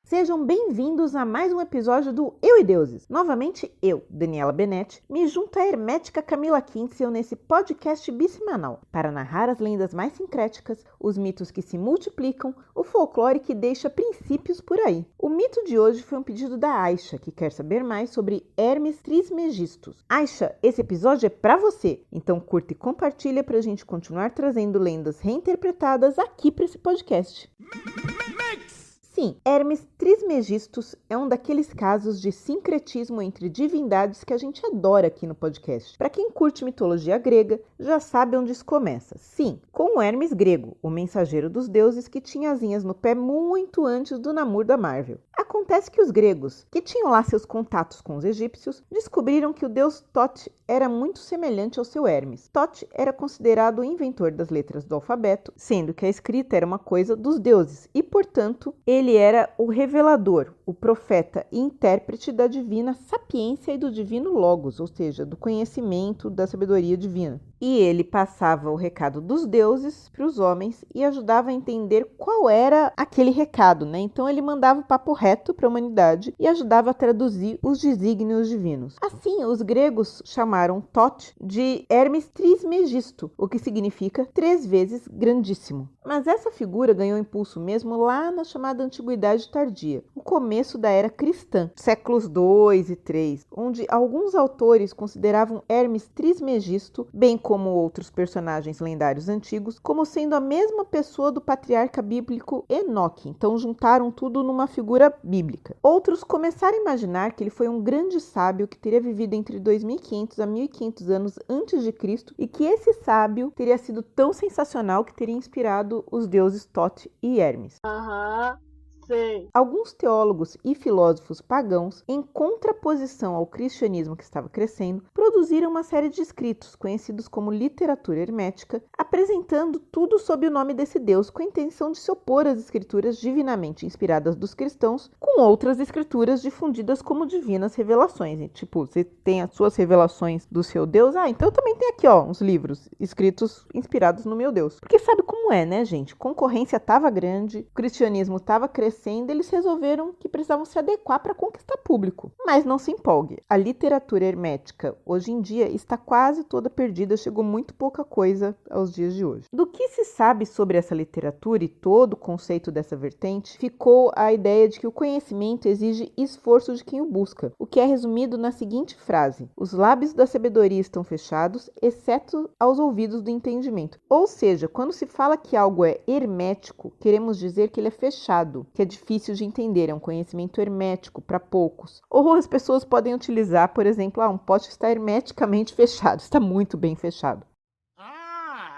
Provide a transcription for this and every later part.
Sejam bem-vindos a mais um episódio do Eu e Deuses. Novamente eu, Daniela Benetti, me junto à hermética Camila Kinsel nesse podcast bissemanal para narrar as lendas mais sincréticas, os mitos que se multiplicam, o folclore que deixa princípios por aí. O mito de hoje foi um pedido da Aisha, que quer saber mais sobre Hermes Trismegistus. Aisha, esse episódio é pra você, então curta e compartilha pra gente continuar trazendo lendas reinterpretadas aqui pra esse podcast. Sim, Hermes Trismegistus é um daqueles casos de sincretismo entre divindades que a gente adora aqui no podcast. Para quem curte mitologia grega, já sabe onde isso começa. Sim, com o Hermes grego, o mensageiro dos deuses que tinha asinhas no pé muito antes do namoro da Marvel. Acontece que os gregos, que tinham lá seus contatos com os egípcios, descobriram que o deus Thoth era muito semelhante ao seu Hermes. Thoth era considerado o inventor das letras do alfabeto, sendo que a escrita era uma coisa dos deuses e, portanto, ele era o revelador, o profeta e intérprete da divina sapiência e do divino logos, ou seja, do conhecimento da sabedoria divina. E ele passava o recado dos deuses para os homens e ajudava a entender qual era aquele recado, né? Então ele mandava o papo reto para a humanidade e ajudava a traduzir os desígnios divinos. Assim, os gregos chamaram Thoth de Hermes Trismegisto, o que significa 3 vezes grandíssimo. Mas essa figura ganhou impulso mesmo lá na chamada Antiguidade Tardia, o começo da Era Cristã, séculos 2 e 3, onde alguns autores consideravam Hermes Trismegisto, bem como outros personagens lendários antigos, como sendo a mesma pessoa do patriarca bíblico Enoque. Então juntaram tudo numa figura bíblica. Outros começaram a imaginar que ele foi um grande sábio que teria vivido entre 2500 a 1500 anos antes de Cristo e que esse sábio teria sido tão sensacional que teria inspirado os deuses Thoth e Hermes. Alguns teólogos e filósofos pagãos, em contraposição ao cristianismo que estava crescendo, produziram uma série de escritos, conhecidos como literatura hermética, apresentando tudo sob o nome desse deus, com a intenção de se opor às escrituras divinamente inspiradas dos cristãos, com outras escrituras difundidas como divinas revelações. E, tipo, você tem as suas revelações do seu deus, então eu também tenho aqui, uns livros escritos inspirados no meu deus. Porque sabe como é, né, gente? Concorrência estava grande, o cristianismo estava crescendo, eles resolveram que precisavam se adequar para conquistar público. Mas não se empolgue, a literatura hermética hoje em dia está quase toda perdida, chegou muito pouca coisa aos dias de hoje. Do que se sabe sobre essa literatura e todo o conceito dessa vertente, ficou a ideia de que o conhecimento exige esforço de quem o busca, o que é resumido na seguinte frase: os lábios da sabedoria estão fechados, exceto aos ouvidos do entendimento. Ou seja, quando se fala que algo é hermético, queremos dizer que ele é fechado, que é difícil de entender, é um conhecimento hermético para poucos. Ou as pessoas podem utilizar, por exemplo, um pote está hermeticamente fechado, está muito bem fechado.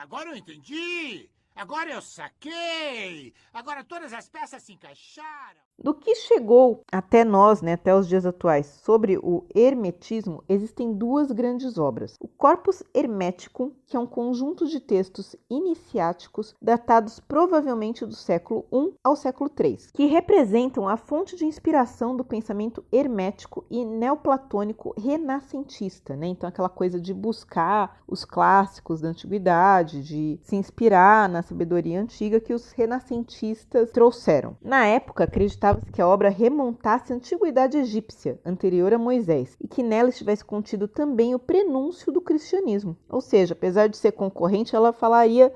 Agora eu entendi! Agora eu saquei! Agora todas as peças se encaixaram! Do que chegou até nós, até os dias atuais, sobre o hermetismo, existem 2 grandes obras. O Corpus Hermeticum, que é um conjunto de textos iniciáticos datados provavelmente do século I ao século III, que representam a fonte de inspiração do pensamento hermético e neoplatônico renascentista, Então aquela coisa de buscar os clássicos da antiguidade, de se inspirar na sabedoria antiga que os renascentistas trouxeram. Na época, acreditava-se que a obra remontasse à antiguidade egípcia, anterior a Moisés, e que nela estivesse contido também o prenúncio do cristianismo. Ou seja, apesar de ser concorrente, ela falaria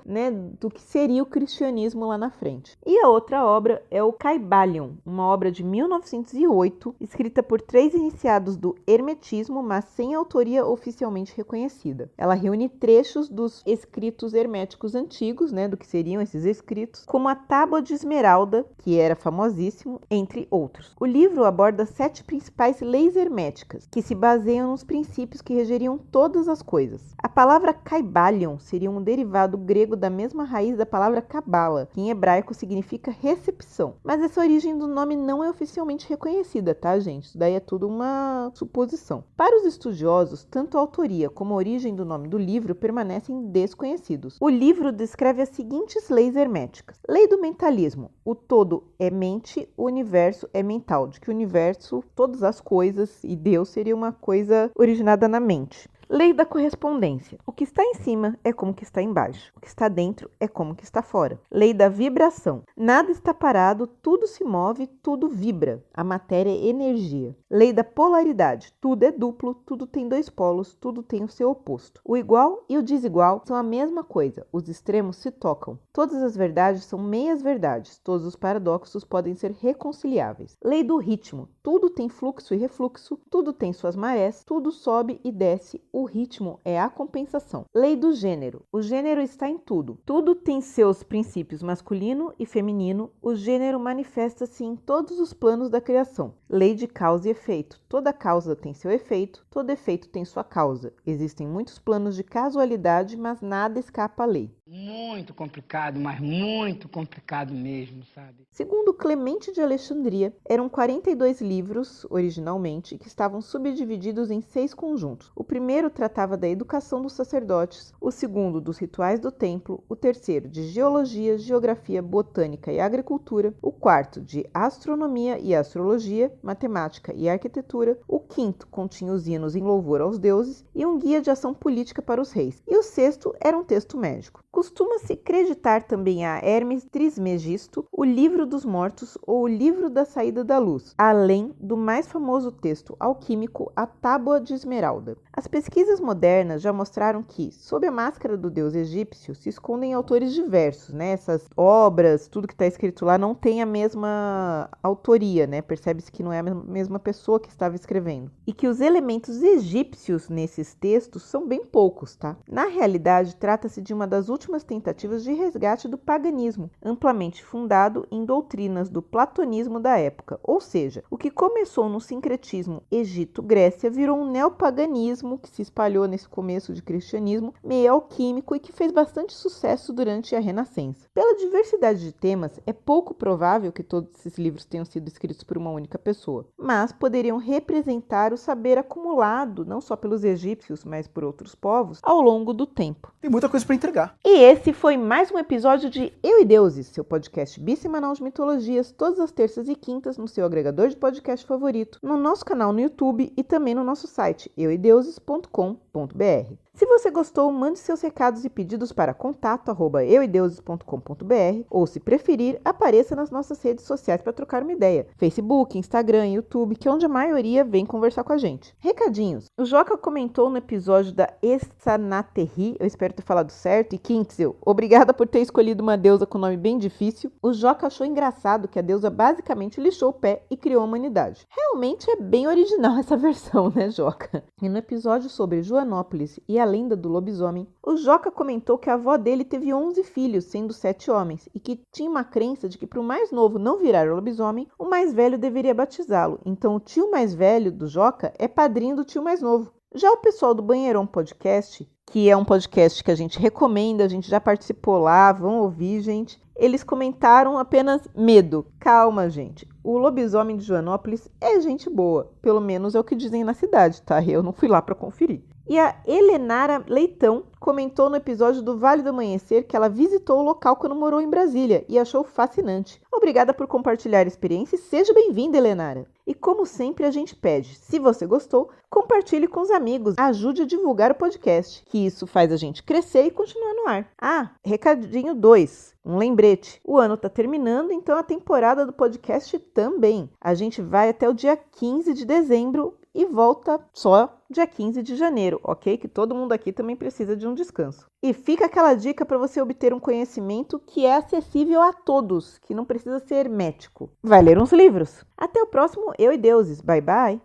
do que seria o cristianismo lá na frente. E a outra obra é o Kybalion, uma obra de 1908, escrita por 3 iniciados do hermetismo, mas sem autoria oficialmente reconhecida. Ela reúne trechos dos escritos herméticos antigos, do que seriam esses escritos, como a Tábua de Esmeralda, que era famosíssimo, entre outros. O livro aborda 7 principais leis herméticas, que se baseiam nos princípios que regeriam todas as coisas. A palavra Kybalion seria um derivado grego da mesma raiz da palavra Cabala, que em hebraico significa recepção. Mas essa origem do nome não é oficialmente reconhecida, tá, gente? Isso daí é tudo uma suposição. Para os estudiosos, tanto a autoria como a origem do nome do livro permanecem desconhecidos. O livro descreve as seguintes leis herméticas. Lei do mentalismo. O todo é mente, o universo é mental. De que o universo, todas as coisas e Deus seria uma coisa originada na mente. Lei da correspondência. O que está em cima é como que está embaixo. O que está dentro é como que está fora. Lei da vibração. Nada está parado, tudo se move, tudo vibra. A matéria é energia. Lei da polaridade. Tudo é duplo, tudo tem dois polos, tudo tem o seu oposto. O igual e o desigual são a mesma coisa. Os extremos se tocam. Todas as verdades são meias verdades. Todos os paradoxos podem ser reconciliáveis. Lei do ritmo. Tudo tem fluxo e refluxo, tudo tem suas marés, tudo sobe e desce. O ritmo é a compensação. Lei do gênero. O gênero está em tudo. Tudo tem seus princípios masculino e feminino. O gênero manifesta-se em todos os planos da criação. Lei de causa e efeito. Toda causa tem seu efeito, todo efeito tem sua causa. Existem muitos planos de casualidade, mas nada escapa à lei. Muito complicado, mas muito complicado mesmo, sabe? Segundo Clemente de Alexandria, eram 42 livros, originalmente, que estavam subdivididos em 6 conjuntos. O primeiro tratava da educação dos sacerdotes, o segundo dos rituais do templo, o terceiro de geologia, geografia, botânica e agricultura, o quarto de astronomia e astrologia, matemática e arquitetura, o quinto continha os hinos em louvor aos deuses e um guia de ação política para os reis, e o sexto era um texto médico. Costuma-se creditar também a Hermes Trismegisto o Livro dos Mortos ou o Livro da Saída da Luz, além do mais famoso texto alquímico, a Tábua de Esmeralda. As pesquisas modernas já mostraram que, sob a máscara do deus egípcio, se escondem autores diversos, né? Essas obras, tudo que está escrito lá não tem a mesma autoria, né? Percebe-se que não é a mesma pessoa que estava escrevendo. E que os elementos egípcios nesses textos são bem poucos, tá? Na realidade, trata-se de uma das últimas tentativas de resgate do paganismo, amplamente fundado em doutrinas do platonismo da época. Ou seja, o que começou no sincretismo Egito-Grécia virou um neopaganismo que se espalhou nesse começo de cristianismo, meio alquímico e que fez bastante sucesso durante a Renascença. Pela diversidade de temas, é pouco provável que todos esses livros tenham sido escritos por uma única pessoa, mas poderiam representar o saber acumulado, não só pelos egípcios, mas por outros povos, ao longo do tempo. Tem muita coisa para entregar. E esse foi mais um episódio de Eu e Deuses, seu podcast bissemanal de mitologias, todas as terças e quintas no seu agregador de podcast favorito, no nosso canal no YouTube e também no nosso site euideuses.com.br. Se você gostou, mande seus recados e pedidos para contato@euideuses.com.br ou, se preferir, apareça nas nossas redes sociais para trocar uma ideia. Facebook, Instagram, YouTube, que é onde a maioria vem conversar com a gente. Recadinhos. O Joca comentou no episódio da Esanaterri, eu espero ter falado certo, e Quintzel, obrigada por ter escolhido uma deusa com nome bem difícil. O Joca achou engraçado que a deusa basicamente lixou o pé e criou a humanidade. Realmente é bem original essa versão, né, Joca? E no episódio sobre Joanópolis e a lenda do lobisomem, o Joca comentou que a avó dele teve 11 filhos, sendo 7 homens, e que tinha uma crença de que para o mais novo não virar lobisomem, o mais velho deveria batizá-lo. Então o tio mais velho do Joca é padrinho do tio mais novo. Já o pessoal do Banheirão Podcast, que é um podcast que a gente recomenda, a gente já participou lá, vão ouvir, gente. Eles comentaram apenas medo. Calma, gente. O lobisomem de Joanópolis é gente boa. Pelo menos é o que dizem na cidade, tá? Eu não fui lá para conferir. E a Helenara Leitão comentou no episódio do Vale do Amanhecer que ela visitou o local quando morou em Brasília e achou fascinante. Obrigada por compartilhar a experiência e seja bem-vinda, Helenara. E como sempre a gente pede, se você gostou, compartilhe com os amigos, ajude a divulgar o podcast, que isso faz a gente crescer e continuar no ar. Ah, recadinho 2, um lembrete. O ano tá terminando, então a temporada do podcast também. A gente vai até o dia 15 de dezembro e volta só dia 15 de janeiro, ok? Que todo mundo aqui também precisa de um descanso. E fica aquela dica para você obter um conhecimento que é acessível a todos, que não precisa ser hermético. Vai ler uns livros. Até o próximo Eu e Deuses. Bye, bye.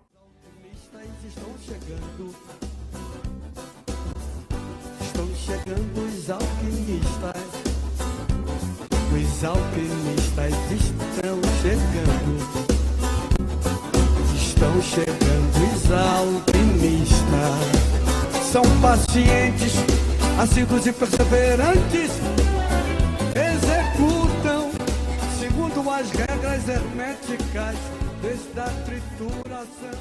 Estão chegando os alquimistas. Os alquimistas estão chegando. Estão chegando os alquimistas. São pacientes, assíduos e perseverantes. Executam segundo as regras herméticas desde a trituração.